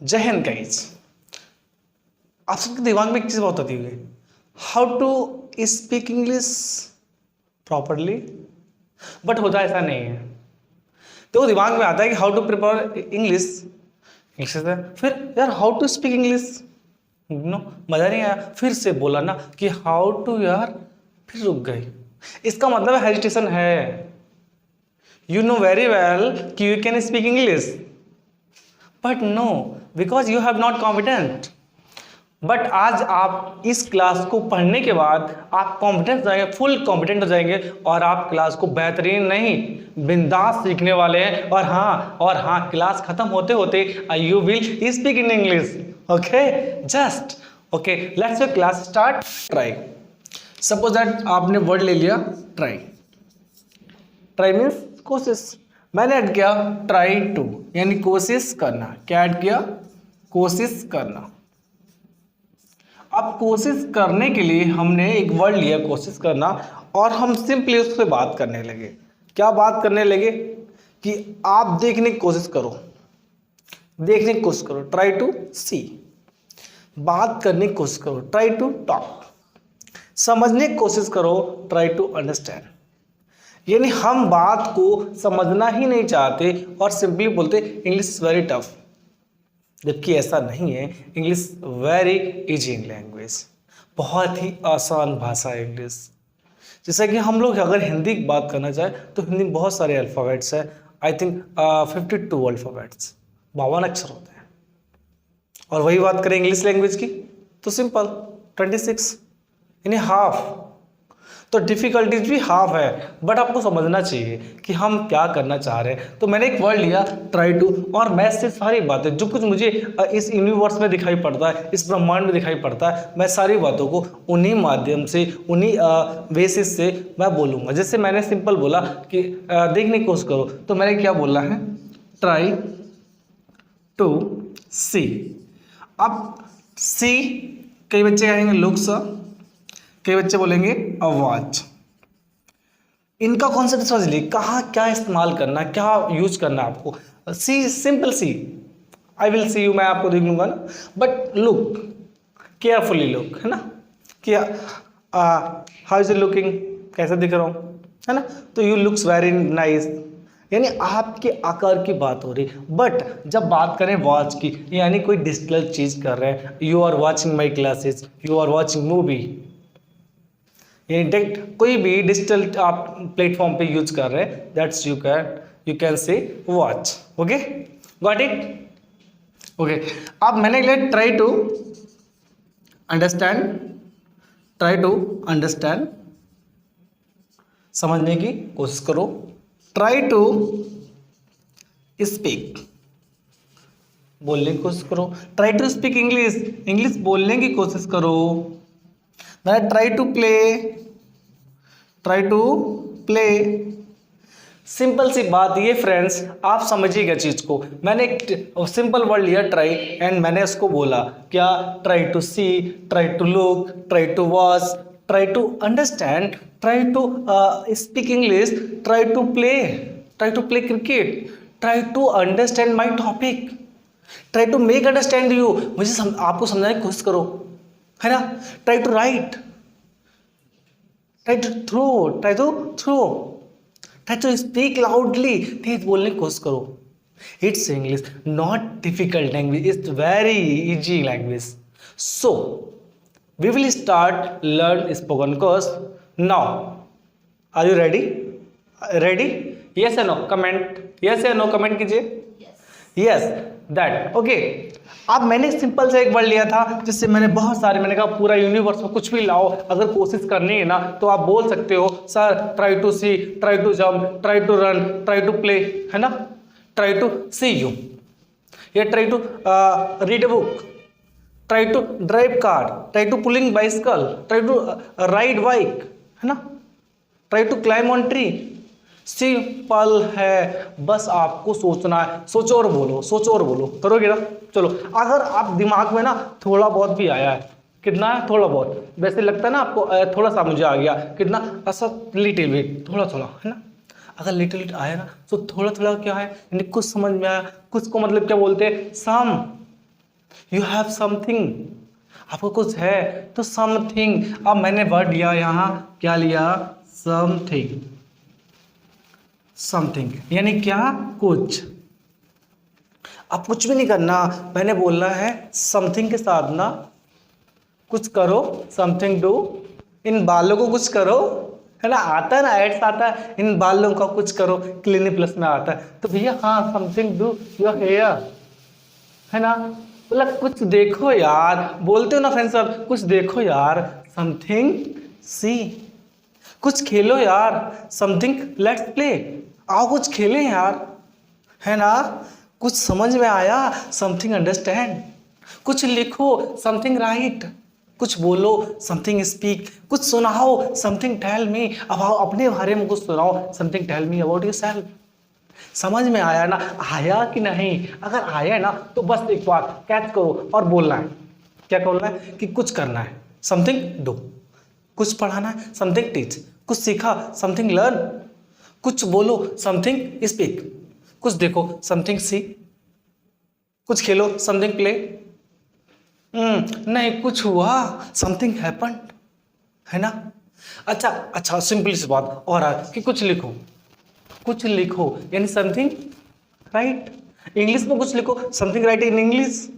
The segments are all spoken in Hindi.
जय हिंद गाइस। आप सबके दिमाग में एक चीज़ बहुत होती है, how to speak English properly, but होता ऐसा नहीं है। तो दिमाग में आता है कि हाउ टू प्रिपेयर इंग्लिश, से फिर यार how to speak English, no मज़ा नहीं आया, फिर से बोला ना कि हाउ टू, यार फिर रुक गई। इसका मतलब हेजिटेशन है। यू नो वेरी वेल कि you can speak English, but no because you have not confident. But आज आप इस क्लास को पढ़ने के बाद आप कॉन्फिडेंट हो जाएंगे, फुल कॉन्फिडेंट हो जाएंगे और आप क्लास को बेहतरीन नहीं बिंदास सीखने वाले हैं। और हाँ क्लास खत्म होते होते you will speak in English. Okay just okay, let's your class start. Try, suppose that आपने वर्ड ले लिया ट्राई। ट्राई मीन्स कोशिश। मैंने ऐड किया ट्राई टू, यानी कोशिश करना। क्या ऐड किया? कोशिश करना। अब कोशिश करने के लिए हमने एक वर्ड लिया कोशिश करना, और हम सिंपली उससे बात करने लगे। क्या बात करने लगे? कि आप देखने की कोशिश करो, देखने की कोशिश करो, ट्राई टू सी। बात करने की कोशिश करो, ट्राई टू टॉक। समझने की कोशिश करो, ट्राई टू अंडरस्टैंड। यानी हम बात को समझना ही नहीं चाहते और सिंपली बोलते इंग्लिश इज वेरी टफ, जबकि ऐसा नहीं है। इंग्लिश वेरी इजी लैंग्वेज, बहुत ही आसान भाषा है इंग्लिश। जैसा कि हम लोग अगर हिंदी की बात करना चाहें तो हिंदी में बहुत सारे अल्फ़ाबेट्स हैं। आई थिंक 52 अल्फ़ाबेट्स, 52 अक्षर होते हैं। और वही बात करें इंग्लिश लैंग्वेज की तो सिंपल 26, यानी हाफ। तो डिफिकल्टीज भी हाफ है, बट आपको समझना चाहिए कि हम क्या करना चाह रहे हैं। तो मैंने एक वर्ड लिया ट्राई टू, और मैं से सारी बातें जो कुछ मुझे इस यूनिवर्स में दिखाई पड़ता है, इस ब्रह्मांड में दिखाई पड़ता है, मैं सारी बातों को उन्हीं माध्यम से, उन्हीं बेसिस से मैं बोलूँगा। जैसे मैंने सिंपल बोला कि देखने की कोशिश करो, तो मैंने क्या बोला है? ट्राई टू सी। अब सी कई बच्चे कहेंगे लुक्स, कई बच्चे बोलेंगे आवाज। इनका कॉन्सेप्ट समझ लीजिए, कहाँ क्या इस्तेमाल करना, क्या यूज करना आपको। See, simple see, I will see you, मैं आपको देख लूंगा ना, बट लुक, केयरफुली लुक, है ना, कि हाउ इज इट लुकिंग, कैसा दिख रहा हूँ, है ना। तो यू लुक्स वेरी नाइस, यानी आपके आकार की बात हो रही। बट जब बात करें वॉच की, यानी कोई डिजिटल चीज कर रहे हैं, you are watching my classes, you are watching movie, कोई भी डिजिटल आप प्लेटफॉर्म पे यूज कर रहे हैं, that's you can say watch. Okay, got it? Okay, अब मैंने लिया try to understand. Try to understand, समझने की कोशिश करो। ट्राई टू स्पीक, बोलने की कोशिश करो। Try to speak English, English बोलने की कोशिश करो। Try to play, try to play. Simple सी बात ये फ्रेंड्स, आप समझिएगा चीज को। मैंने एक सिंपल वर्ड लिया ट्राई, एंड मैंने उसको बोला क्या? Try to see, try to look, try to watch, try to understand, try to speak English, try to play cricket, try to understand my topic, try to make understand you, मुझे आपको समझाने की कोशिश करो, है ना। Try to write, try to speak loudly, तेज बोलने की कोशिश करो। It's English not difficult language, it's very easy language. So we will start learn spoken course now. Are you ready? Yes या नो कमेंट, यस या नो कमेंट कीजिए। Yes that okay. अब मैंने सिंपल सा एक वर्ड लिया था, जिससे मैंने बहुत सारे, मैंने कहा पूरा यूनिवर्स में कुछ भी लाओ, अगर कोशिश करनी है ना तो आप बोल सकते हो sir try to see, try to jump, try to run, try to play, है ना, ट्राई टू सी यू, या try to read a book, try to drive car, try to pulling bicycle, try to ride bike, है ना, try to climb on tree. Simple है, बस आपको सोचना है। सोचो और बोलो, करोगे ना? चलो, अगर आप दिमाग में ना थोड़ा बहुत भी आया है, कितना है? थोड़ा बहुत, वैसे लगता है ना आपको थोड़ा सा मुझे आ गया, कितना? ऐसा लिटिल बिट, थोड़ा है ना। अगर लिटिल आया ना तो थोड़ा क्या है, यानी कुछ समझ में आया, कुछ को मतलब क्या बोलते हैं? सम, यू हैव समथिंग, आपको कुछ है तो समथिंग। अब मैंने वर्ड लिया यहाँ, क्या लिया, समथिंग। समथिंग यानी क्या, कुछ। अब कुछ भी नहीं करना, मैंने बोलना है समथिंग के साथ ना कुछ करो, समथिंग डू, इन बालों को कुछ करो, है ना, आता है ना, एड्स आता है, इन बालों का कुछ करो, क्लिनिक प्लस में आता है। तो भैया हाँ, समथिंग डू योर हेयर, है ना, मतलब कुछ देखो यार, बोलते हो ना फ्रेंड्स सब, कुछ देखो यार, समथिंग सी, कुछ खेलो यार, समथिंग लेट्स प्ले, आओ कुछ खेलें यार, है ना, कुछ समझ में आया, समथिंग अंडरस्टैंड, कुछ लिखो, समथिंग राइट, कुछ बोलो, समथिंग स्पीक, कुछ सुनाओ, समथिंग टेल मी, अब आओ अपने बारे में कुछ सुनाओ, something tell me about yourself. समझ में आया ना, आया कि नहीं, अगर आया ना तो बस एक बार कैच करो और बोलना है, क्या बोलना है कि कुछ करना है, समथिंग डू, कुछ पढ़ाना है, समथिंग टीच, कुछ सीखा, समथिंग लर्न, कुछ बोलो, समथिंग स्पीक, कुछ देखो, समथिंग सी, कुछ खेलो, समथिंग प्ले, नहीं कुछ हुआ, समथिंग हैपेंड, है ना। अच्छा अच्छा, सिंपल सी बात और है कि कुछ लिखो, कुछ लिखो यानी समथिंग राइट, इंग्लिश में कुछ लिखो, समथिंग राइट इन इंग्लिश।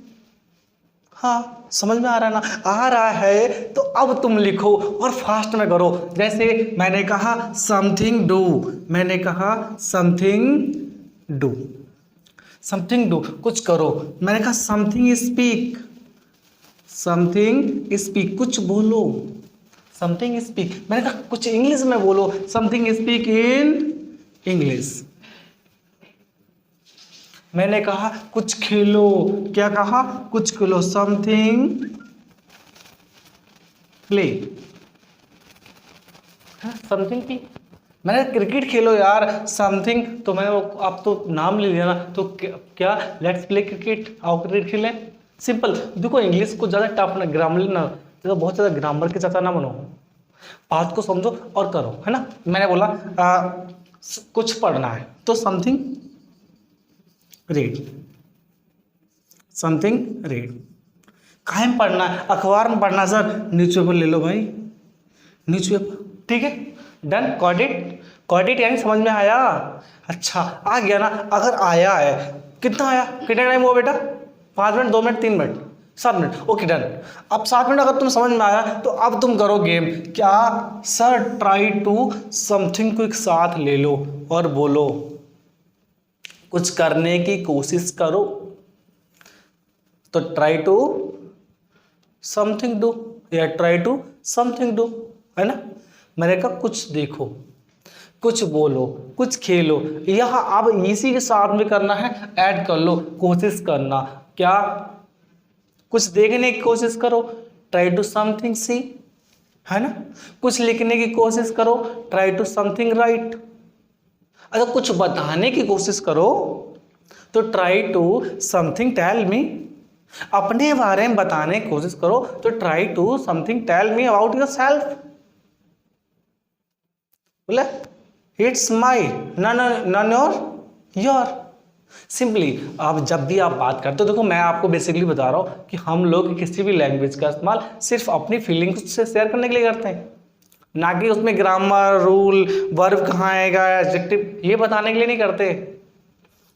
हाँ समझ में आ रहा है ना, आ रहा है तो अब तुम लिखो और फास्ट में करो। जैसे मैंने कहा समथिंग डू, मैंने कहा समथिंग डू, समथिंग डू कुछ करो, मैंने कहा समथिंग स्पीक, समथिंग स्पीक कुछ बोलो, समथिंग स्पीक, मैंने कहा कुछ इंग्लिश में बोलो, समथिंग स्पीक इन इंग्लिश। मैंने कहा कुछ खेलो, क्या कहा, कुछ खेलो, समथिंग प्ले, समथिंग प्ले, मैंने क्रिकेट खेलो यार, समथिंग, तो मैंने आप तो नाम ले लिया ना, तो क्या लेट्स प्ले क्रिकेट, आओ क्रिकेट खेलें, सिंपल। देखो इंग्लिश को ज़्यादा टफ ना, ग्रामर ना, तो बहुत ज़्यादा ग्रामर के चाचा ना बनो, बात को समझो और करो, है ना। मैंने बोला कुछ पढ़ना है तो समथिंग रीड, समथिंग रीड, काहे में पढ़ना है, अखबार में पढ़ना सर, न्यूज़पेपर ले लो भाई, न्यूज़पेपर, ठीक है, done, got it, got it यानी समझ में आया। अच्छा आ गया ना, अगर आया है, कितना आया, कितना टाइम हुआ बेटा, 5 minute, 2 minute, 3 minute, 7 minute, okay done. अब 7 मिनट अगर तुम समझ में आया तो अब तुम करो गेम, क्या सर, ट्राई टू समथिंग को एक साथ ले लो और बोलो, कुछ करने की कोशिश करो, तो ट्राई टू समथिंग डू या ट्राई टू समथिंग डू, है ना। मैंने कहा कुछ देखो, कुछ बोलो, कुछ खेलो, यह अब इसी के साथ में करना है, ऐड कर लो, कोशिश करना, क्या कुछ देखने की कोशिश करो, ट्राई टू समथिंग सी, है ना, कुछ लिखने की कोशिश करो, ट्राई टू समथिंग राइट, अगर कुछ बताने की कोशिश करो तो try to something tell me, अपने बारे में बताने की कोशिश करो तो try to something tell me about yourself, बोले it's my, none your, simply. अब जब भी आप बात करते हो, देखो मैं आपको बेसिकली बता रहा हूं कि हम लोग किसी भी लैंग्वेज का इस्तेमाल सिर्फ अपनी फीलिंग्स से शेयर करने के लिए करते हैं, ना कि उसमें ग्रामर, रूल, वर्ब कहाँ आएगा, एडजेक्टिव, ये बताने के लिए नहीं करते,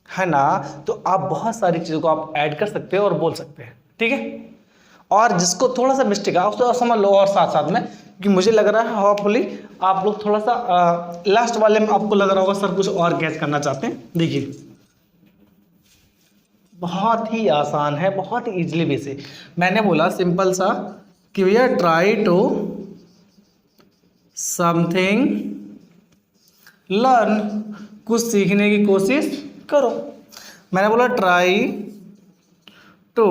है ना। तो आप बहुत सारी चीज़ों को आप ऐड कर सकते हो और बोल सकते हैं, ठीक है। और जिसको थोड़ा सा मिस्टेक है उसको समझ लो, और साथ साथ में कि मुझे लग रहा है होपफुली आप लोग थोड़ा सा लास्ट वाले में आपको लग रहा होगा सर कुछ और कैच करना चाहते हैं। देखिए बहुत ही आसान है, बहुत ही इजीली बेसिक, मैंने बोला सिंपल सा कि भैया ट्राई टू समथिंग लर्न, कुछ सीखने की कोशिश करो, मैंने बोला try to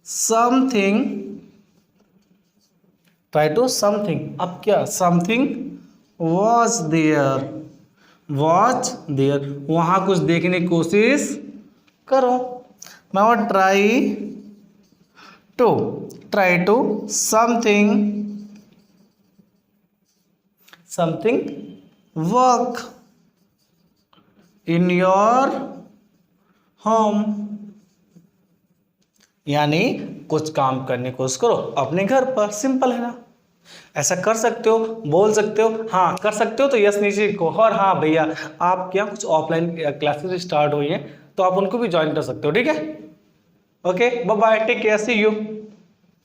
something, try to something, अब क्या, something was there, watch there, वहां कुछ देखने की कोशिश करो, मैं वो try to something work in your home, यानी कुछ काम करने की कोशिश करो अपने घर पर। सिंपल है ना? ऐसा कर सकते हो, बोल सकते हो, हाँ कर सकते हो तो यस नीचे लिखो। और हाँ भैया आपके यहाँ कुछ ऑफलाइन क्लासेस स्टार्ट हुई हैं तो आप उनको भी ज्वाइन कर सकते हो। ठीक है, okay bye bye, take care, see you.